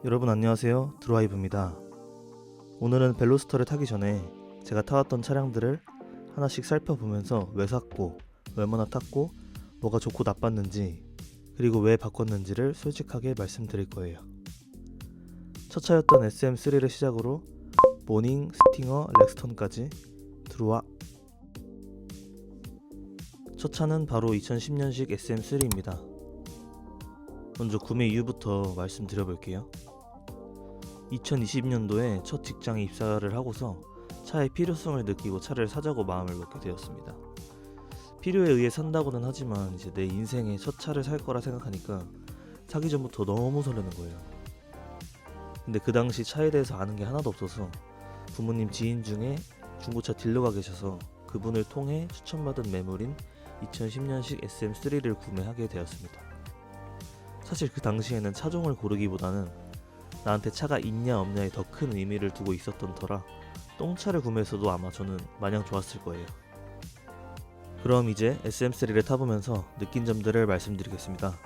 여러분 안녕하세요, 드라이브입니다. 오늘은 벨로스터를 타기 전에 제가 타왔던 차량들을 하나씩 살펴보면서 왜 샀고, 얼마나 탔고, 뭐가 좋고 나빴는지, 그리고 왜 바꿨는지를 솔직하게 말씀드릴 거예요. 첫 차였던 SM3를 시작으로 모닝, 스팅어, 렉스턴까지 들어와. 첫 차는 바로 2010년식 SM3입니다. 먼저 구매 이유부터 말씀드려볼게요. 2020년도에 첫 직장에 입사를 하고서 차의 필요성을 느끼고 차를 사자고 마음을 먹게 되었습니다. 필요에 의해 산다고는 하지만 이제 내 인생에 첫 차를 살 거라 생각하니까 사기 전부터 너무 설레는 거예요. 근데 그 당시 차에 대해서 아는 게 하나도 없어서 부모님 지인 중에 중고차 딜러가 계셔서 그분을 통해 추천받은 매물인 2010년식 SM3를 구매하게 되었습니다. 사실 그 당시에는 차종을 고르기보다는 나한테 차가 있냐 없냐에 더 큰 의미를 두고 있었던 터라 똥차를 구매해서도 아마 저는 마냥 좋았을 거예요. 그럼 이제 SM3를 타보면서 느낀 점들을 말씀드리겠습니다.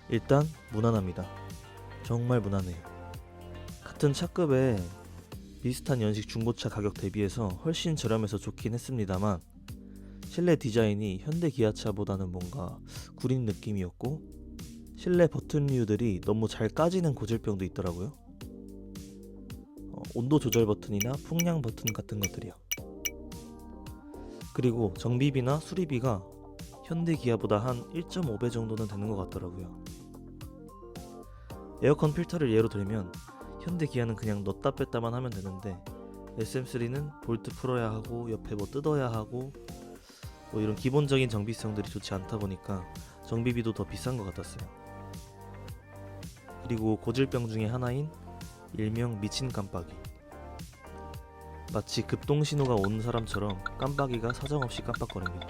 일단 무난합니다. 정말 무난해요. 같은 차급에 비슷한 연식 중고차 가격 대비해서 훨씬 저렴해서 좋긴 했습니다만 실내 디자인이 현대 기아차보다는 뭔가 구린 느낌이었고 실내 버튼류들이 너무 잘 까지는 고질병도 있더라고요. 온도 조절 버튼이나 풍량 버튼 같은 것들이요. 그리고 정비비나 수리비가 현대 기아보다 한 1.5배 정도는 되는 것 같더라고요. 에어컨 필터를 예로 들면 현대 기아는 그냥 넣었다 뺐다만 하면 되는데 SM3는 볼트 풀어야 하고 옆에 뭐 뜯어야 하고 뭐 이런 기본적인 정비성들이 좋지 않다 보니까 정비비도 더 비싼 것 같았어요. 그리고 고질병 중에 하나인 일명 미친 깜빡이. 마치 급동신호가 온 사람처럼 깜빡이가 사정없이 깜빡거립니다.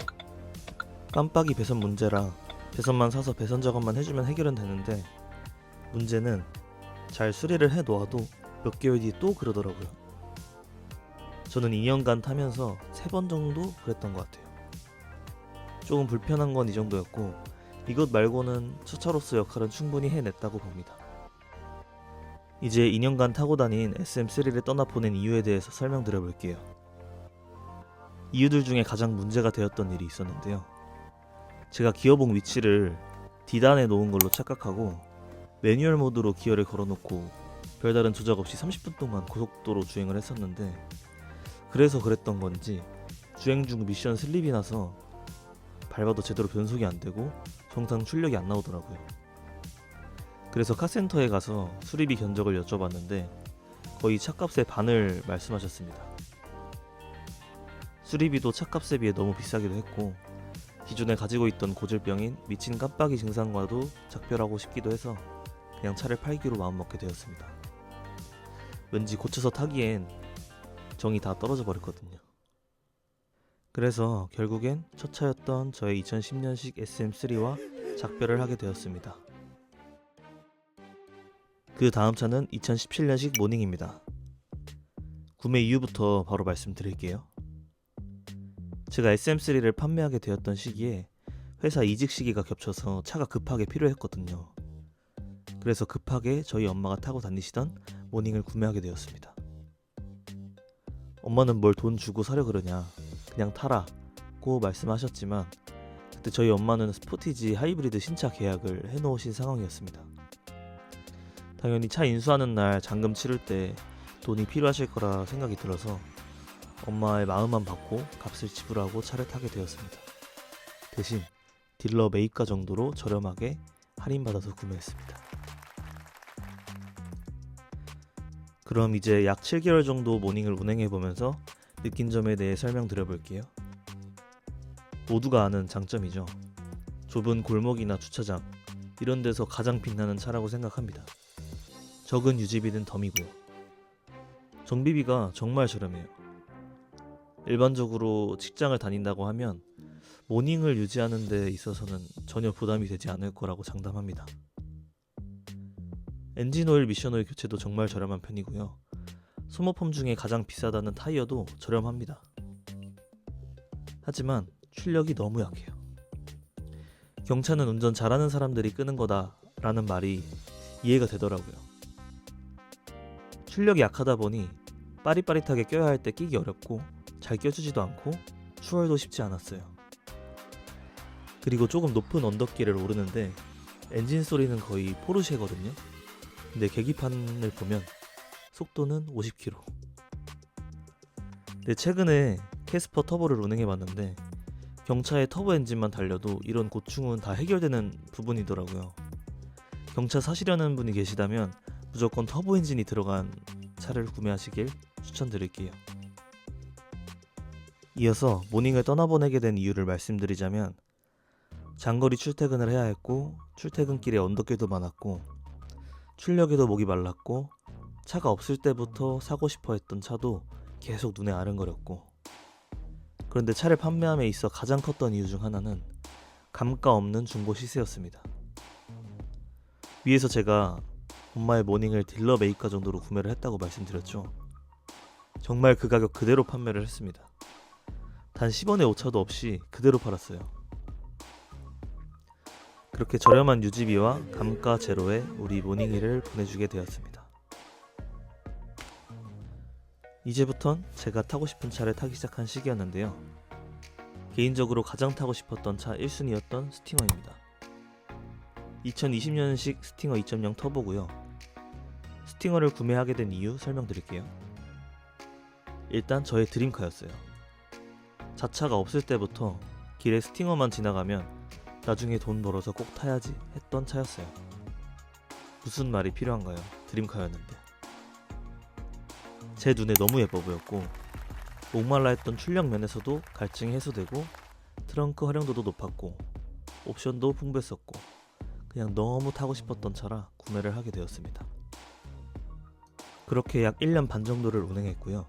깜빡이 배선 문제라 배선만 사서 배선 작업만 해주면 해결은 되는데 문제는 잘 수리를 해놓아도 몇 개월 뒤에 또 그러더라고요. 저는 2년간 타면서 3번 정도 그랬던 것 같아요. 조금 불편한 건 이 정도였고 이것 말고는 첫 차로서 역할은 충분히 해냈다고 봅니다. 이제 2년간 타고 다닌 SM3를 떠나 보낸 이유에 대해서 설명드려 볼게요. 이유들 중에 가장 문제가 되었던 일이 있었는데요. 제가 기어봉 위치를 D단에 놓은 걸로 착각하고 매뉴얼 모드로 기어를 걸어놓고 별다른 조작 없이 30분 동안 고속도로 주행을 했었는데 그래서 그랬던 건지 주행 중 미션 슬립이 나서 밟아도 제대로 변속이 안 되고 정상 출력이 안 나오더라고요. 그래서 카센터에 가서 수리비 견적을 여쭤봤는데 거의 차값의 반을 말씀하셨습니다. 수리비도 차값에 비해 너무 비싸기도 했고 기존에 가지고 있던 고질병인 미친 깜빡이 증상과도 작별하고 싶기도 해서 그냥 차를 팔기로 마음먹게 되었습니다. 왠지 고쳐서 타기엔 정이 다 떨어져 버렸거든요. 그래서 결국엔 첫 차였던 저의 2010년식 SM3와 작별을 하게 되었습니다. 그 다음 차는 2017년식 모닝입니다. 구매 이유부터 바로 말씀드릴게요. 제가 SM3를 판매하게 되었던 시기에 회사 이직 시기가 겹쳐서 차가 급하게 필요했거든요. 그래서 급하게 저희 엄마가 타고 다니시던 모닝을 구매하게 되었습니다. 엄마는 뭘 돈 주고 사려 그러냐, 그냥 타라고 말씀하셨지만 그때 저희 엄마는 스포티지 하이브리드 신차 계약을 해놓으신 상황이었습니다. 당연히 차 인수하는 날 잔금 치를 때 돈이 필요하실 거라 생각이 들어서 엄마의 마음만 받고 값을 지불하고 차를 타게 되었습니다. 대신 딜러 매입가 정도로 저렴하게 할인받아서 구매했습니다. 그럼 이제 약 7개월 정도 모닝을 운행해보면서 느낀 점에 대해 설명드려볼게요. 모두가 아는 장점이죠. 좁은 골목이나 주차장 이런 데서 가장 빛나는 차라고 생각합니다. 적은 유지비는 덤이고요. 정비비가 정말 저렴해요. 일반적으로 직장을 다닌다고 하면 모닝을 유지하는 데 있어서는 전혀 부담이 되지 않을 거라고 장담합니다. 엔진오일, 미션오일 교체도 정말 저렴한 편이고요. 소모품 중에 가장 비싸다는 타이어도 저렴합니다. 하지만 출력이 너무 약해요. 경차는 운전 잘하는 사람들이 끄는 거다 라는 말이 이해가 되더라고요. 출력이 약하다 보니 빠릿빠릿하게 껴야 할 때 끼기 어렵고 잘 껴주지도 않고 추월도 쉽지 않았어요. 그리고 조금 높은 언덕길을 오르는데 엔진 소리는 거의 포르쉐거든요. 근데 계기판을 보면 속도는 50km. 근데 최근에 캐스퍼 터보를 운행해봤는데 경차의 터보 엔진만 달려도 이런 고충은 다 해결되는 부분이더라고요. 경차 사시려는 분이 계시다면 무조건 터보 엔진이 들어간 차를 구매하시길 추천드릴게요. 이어서 모닝을 떠나보내게 된 이유를 말씀드리자면 장거리 출퇴근을 해야 했고 출퇴근길에 언덕길도 많았고 출력에도 목이 말랐고 차가 없을 때부터 사고 싶어 했던 차도 계속 눈에 아른거렸고 그런데 차를 판매함에 있어 가장 컸던 이유 중 하나는 감가 없는 중고 시세였습니다. 위에서 제가 엄마의 모닝을 딜러 매입가 정도로 구매를 했다고 말씀드렸죠. 정말 그 가격 그대로 판매를 했습니다. 단 10원의 오차도 없이 그대로 팔았어요. 그렇게 저렴한 유지비와 감가 제로에 우리 모닝이를 보내주게 되었습니다. 이제부턴 제가 타고 싶은 차를 타기 시작한 시기였는데요. 개인적으로 가장 타고 싶었던 차 1순위였던 스팅어입니다. 2020년식 스팅어 2.0 터보고요. 스팅어를 구매하게 된 이유 설명드릴게요. 일단 저의 드림카였어요. 자차가 없을 때부터 길에 스팅어만 지나가면 나중에 돈 벌어서 꼭 타야지 했던 차였어요. 무슨 말이 필요한가요? 드림카였는데. 제 눈에 너무 예뻐 보였고 목말라 했던 출력 면에서도 갈증이 해소되고 트렁크 활용도도 높았고 옵션도 풍부했었고 그냥 너무 타고 싶었던 차라 구매를 하게 되었습니다. 그렇게 약 1년 반 정도를 운행했고요.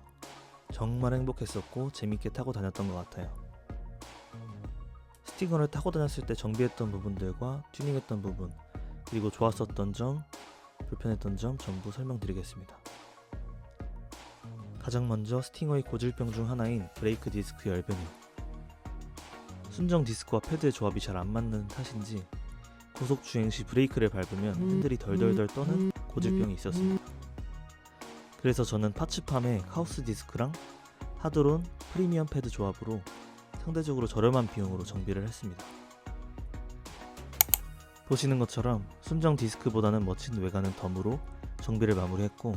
정말 행복했었고 재밌게 타고 다녔던 것 같아요. 스팅어를 타고 다녔을 때 정비했던 부분들과 튜닝했던 부분 그리고 좋았었던 점, 불편했던 점 전부 설명드리겠습니다. 가장 먼저 스팅어의 고질병 중 하나인 브레이크 디스크 열변이요. 순정 디스크와 패드의 조합이 잘 안 맞는 탓인지 고속 주행 시 브레이크를 밟으면 핸들이 덜덜덜 떠는 고질병이 있었습니다. 그래서 저는 파츠팜의 카오스 디스크랑 하드론 프리미엄 패드 조합으로 상대적으로 저렴한 비용으로 정비를 했습니다. 보시는 것처럼 순정 디스크보다는 멋진 외관은 덤으로 정비를 마무리했고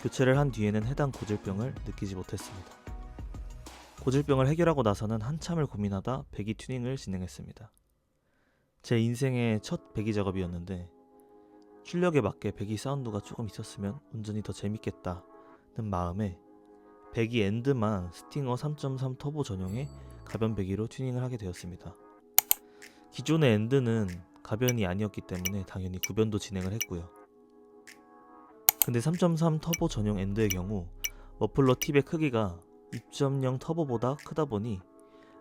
교체를 한 뒤에는 해당 고질병을 느끼지 못했습니다. 고질병을 해결하고 나서는 한참을 고민하다 배기 튜닝을 진행했습니다. 제 인생의 첫 배기 작업이었는데 출력에 맞게 배기 사운드가 조금 있었으면 운전이 더 재밌겠다는 마음에 배기 엔드만 스팅어 3.3 터보 전용의 가변 배기로 튜닝을 하게 되었습니다. 기존의 엔드는 가변이 아니었기 때문에 당연히 구변도 진행을 했고요. 근데 3.3 터보 전용 엔드의 경우 머플러 팁의 크기가 2.0 터보보다 크다 보니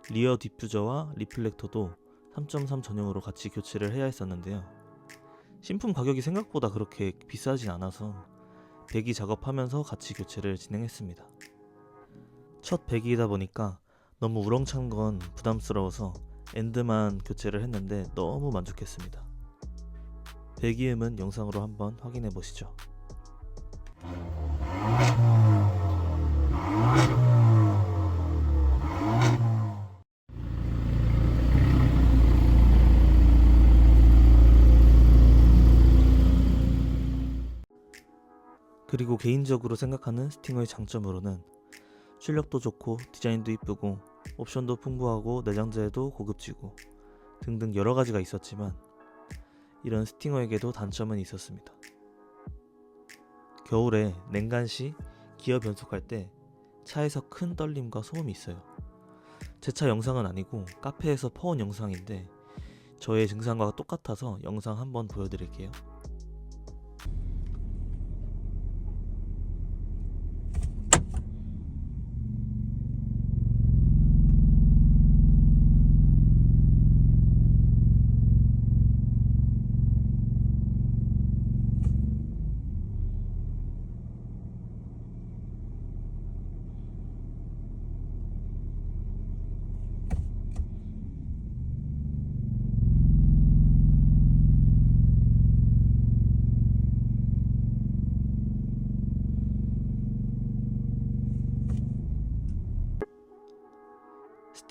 리어 디퓨저와 리플렉터도 3.3 전용으로 같이 교체를 해야 했었는데요. 신품 가격이 생각보다 그렇게 비싸진 않아서 배기 작업하면서 같이 교체를 진행했습니다. 첫 배기이다 보니까 너무 우렁찬 건 부담스러워서 엔드만 교체를 했는데 너무 만족했습니다. 배기음은 영상으로 한번 확인해 보시죠. 그리고 개인적으로 생각하는 스팅어의 장점으로는 출력도 좋고 디자인도 이쁘고 옵션도 풍부하고 내장재도 고급지고 등등 여러가지가 있었지만 이런 스팅어에게도 단점은 있었습니다. 겨울에 냉간 시 기어 변속할 때 차에서 큰 떨림과 소음이 있어요. 제 차 영상은 아니고 카페에서 퍼온 영상인데 저의 증상과 똑같아서 영상 한번 보여드릴게요.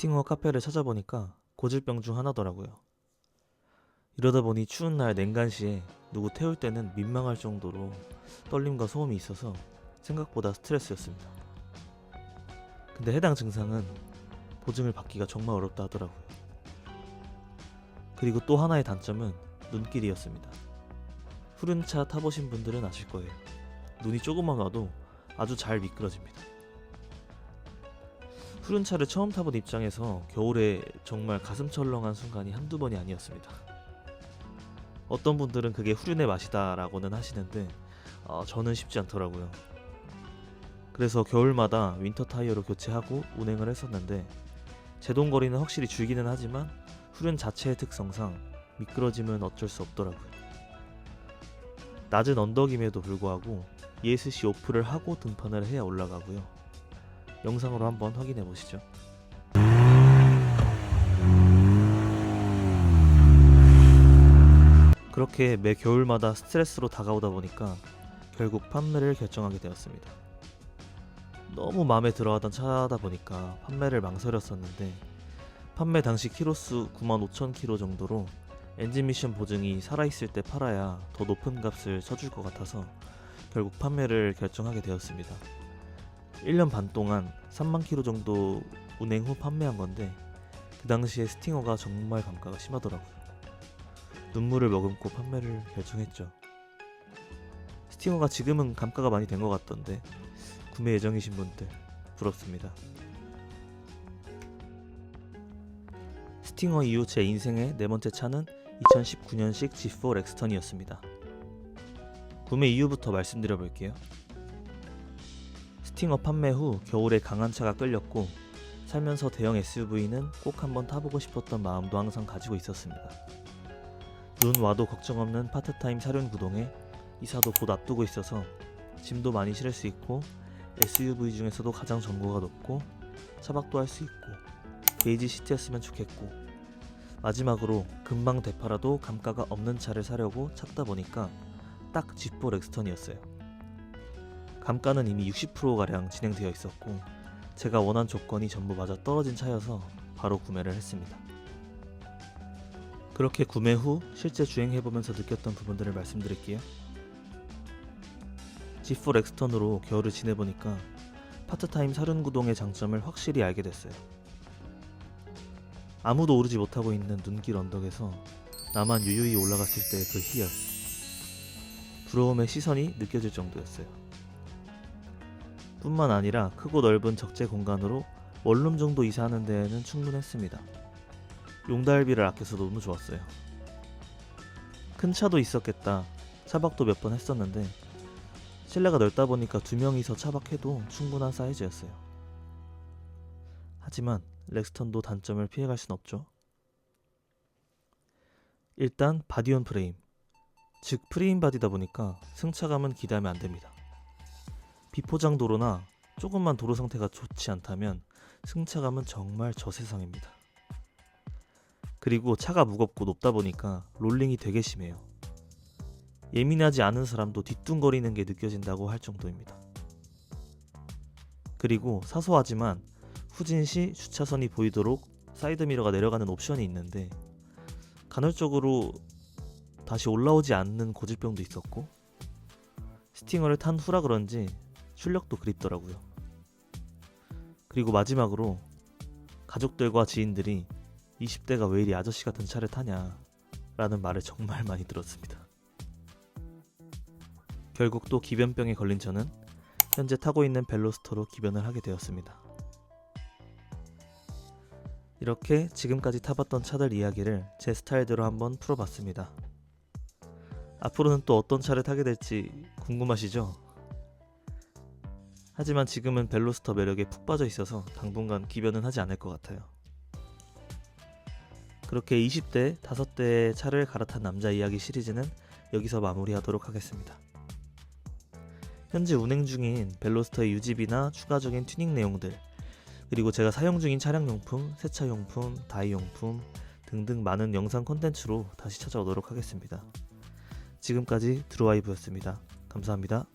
스팅어 카페를 찾아보니까 고질병 중 하나더라고요. 이러다 보니 추운 날 냉간시에 누구 태울 때는 민망할 정도로 떨림과 소음이 있어서 생각보다 스트레스였습니다. 근데 해당 증상은 보증을 받기가 정말 어렵다 하더라고요. 그리고 또 하나의 단점은 눈길이었습니다. 후륜차 타보신 분들은 아실 거예요. 눈이 조금만 와도 아주 잘 미끄러집니다. 후륜차를 처음 타본 입장에서 겨울에 정말 가슴 철렁한 순간이 한두 번이 아니었습니다. 어떤 분들은 그게 후륜의 맛이다 라고는 하시는데 저는 쉽지 않더라고요. 그래서 겨울마다 윈터 타이어로 교체하고 운행을 했었는데 제동거리는 확실히 줄기는 하지만 후륜 자체의 특성상 미끄러짐은 어쩔 수 없더라고요. 낮은 언덕임에도 불구하고 ESC 오프를 하고 등판을 해야 올라가고요. 영상으로 한번 확인해 보시죠. 그렇게 매 겨울마다 스트레스로 다가오다 보니까 결국 판매를 결정하게 되었습니다. 너무 마음에 들어하던 차다 보니까 판매를 망설였었는데 판매 당시 키로수 95,000km 정도로 엔진 미션 보증이 살아있을 때 팔아야 더 높은 값을 쳐줄 것 같아서 결국 판매를 결정하게 되었습니다. 1년 반 동안 3만 km 정도 운행 후 판매한 건데 그 당시에 스팅어가 정말 감가가 심하더라고요. 눈물을 머금고 판매를 결정했죠. 스팅어가 지금은 감가가 많이 된 것 같던데 구매 예정이신 분들 부럽습니다. 스팅어 이후 제 인생의 네 번째 차는 2019년식 G4 렉스턴이었습니다. 구매 이유부터 말씀드려 볼게요. 스팅어 판매 후 겨울에 강한 차가 끌렸고 살면서 대형 SUV는 꼭 한번 타보고 싶었던 마음도 항상 가지고 있었습니다. 눈 와도 걱정 없는 파트타임 사륜 구동에 이사도 곧 앞두고 있어서 짐도 많이 실을 수 있고 SUV 중에서도 가장 전고가 높고 차박도 할 수 있고 베이지 시트였으면 좋겠고 마지막으로 금방 되팔아도 감가가 없는 차를 사려고 찾다 보니까 딱 G4 렉스턴이었어요. 감가는 이미 60%가량 진행되어 있었고 제가 원한 조건이 전부 맞아 떨어진 차여서 바로 구매를 했습니다. 그렇게 구매 후 실제 주행해보면서 느꼈던 부분들을 말씀드릴게요. G4 렉스턴으로 겨울을 지내보니까 파트타임 사륜 구동의 장점을 확실히 알게 됐어요. 아무도 오르지 못하고 있는 눈길 언덕에서 나만 유유히 올라갔을 때의 그 희열, 부러움의 시선이 느껴질 정도였어요. 뿐만 아니라 크고 넓은 적재 공간으로 원룸 정도 이사하는 데에는 충분했습니다. 용달비를 아껴서 너무 좋았어요. 큰 차도 있었겠다, 차박도 몇 번 했었는데 실내가 넓다 보니까 2명이서 차박해도 충분한 사이즈였어요. 하지만 렉스턴도 단점을 피해갈 순 없죠. 일단 바디온 프레임, 즉 프레임 바디다 보니까 승차감은 기대하면 안됩니다. 비포장 도로나 조금만 도로 상태가 좋지 않다면 승차감은 정말 저세상입니다. 그리고 차가 무겁고 높다 보니까 롤링이 되게 심해요. 예민하지 않은 사람도 뒤뚱거리는 게 느껴진다고 할 정도입니다. 그리고 사소하지만 후진 시 주차선이 보이도록 사이드미러가 내려가는 옵션이 있는데 간헐적으로 다시 올라오지 않는 고질병도 있었고 스팅어를 탄 후라 그런지 출력도 그립더라고요. 그리고 마지막으로 가족들과 지인들이 20대가 왜 이리 아저씨 같은 차를 타냐 라는 말을 정말 많이 들었습니다. 결국 또 기변병에 걸린 저는 현재 타고 있는 벨로스터로 기변을 하게 되었습니다. 이렇게 지금까지 타봤던 차들 이야기를 제 스타일대로 한번 풀어봤습니다. 앞으로는 또 어떤 차를 타게 될지 궁금하시죠? 하지만 지금은 벨로스터 매력에 푹 빠져 있어서 당분간 기변은 하지 않을 것 같아요. 그렇게 20대 5대의 차를 갈아탄 남자 이야기 시리즈는 여기서 마무리하도록 하겠습니다. 현재 운행 중인 벨로스터의 유지비나 추가적인 튜닝 내용들, 그리고 제가 사용 중인 차량용품, 세차용품, 다이용품 등등 많은 영상 콘텐츠로 다시 찾아오도록 하겠습니다. 지금까지 드루와이브였습니다. 감사합니다.